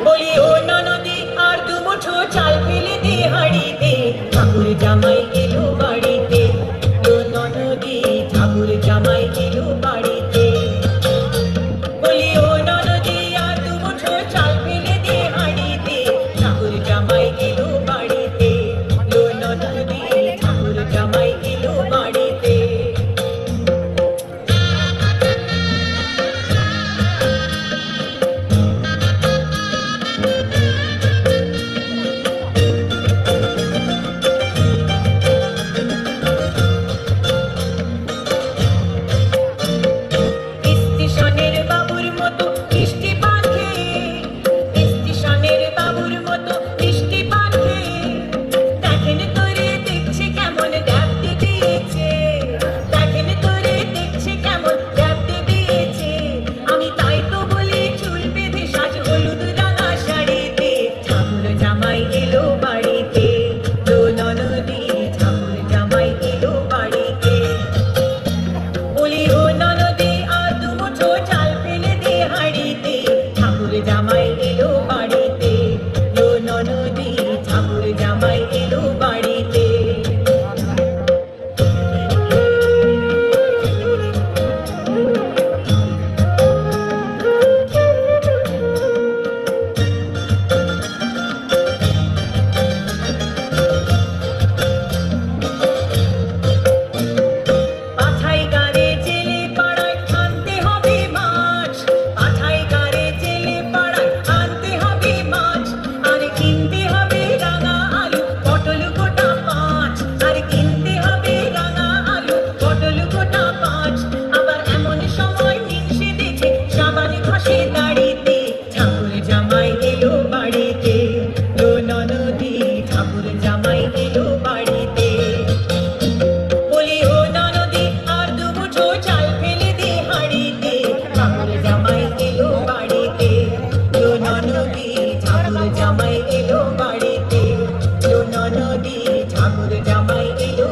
বলি ও ননদী আর দুমুঠো চাল ফেলে দে হাঁড়িতে, ঠাকুর জামাই এলো বাড়িতে। ও ননদী ঠাকুর জামাই এলো বাড়িতে। বলি ও ননদী আর দুমুঠো চাল ফেলে দে হাঁড়িতে, ঠাকুর জামাই এলো বাড়িতে। ও ননদী ঠাকুর জামাই এলো বাড়িতে। স্টেশনের বাবুর মতো মিষ্টি পান খেয়ে, স্টেশনের বাবুর মতো মিষ্টি পান খেয়ে, দেখেন তোরে দেখছে কেমন ডাকতে দিয়েছে, দেখেন তোরে দেখছে কেমন ডাকতে দিয়েছে। আমি তাই তো বলি চুল বেঁধে সাজ হলুদ রাঙা শাড়িতে, ঠাকুর জামাই এলো বাড়িতে। ও ননদী ঠাকুর জামাই এলো বাড়িতে। বলি ও ননদী আর দুমুঠো চাল ফেলে দে হাঁড়িতে, ঠাকুর জামাই এলো বাড়িতে। ও ননদী ঠাকুর জামাই এলো বাড়িতে। পাঠাই গাড়ে জেলে পাড়ায় আনতে হবে মাছ, পাঠাই গাড়ে জেলে পাড়ায় আনতে হবে মাছ। আর কিনতে হবে রাঙা আলু পটল গোটা 5, আর কিনতে হবে রাঙা আলু পটল গোটা 5। আবার এমন সময় হিংসে দেখে সাবান ঘষে দাড়িতে, ঠাকুর জামাই এলো বাড়িতে। ও ননদী ঠাকুর জামাই এলো বাড়িতে। বলি ও ননদী আর দুমুঠো চাল ফেলে দে হাঁড়িতে, ঠাকুর জামাই এলো বাড়িতে। ও ননদী ঠাকুর জামাই এলো বাড়িতে। ও ননদী ঠাকুর জামাই এলো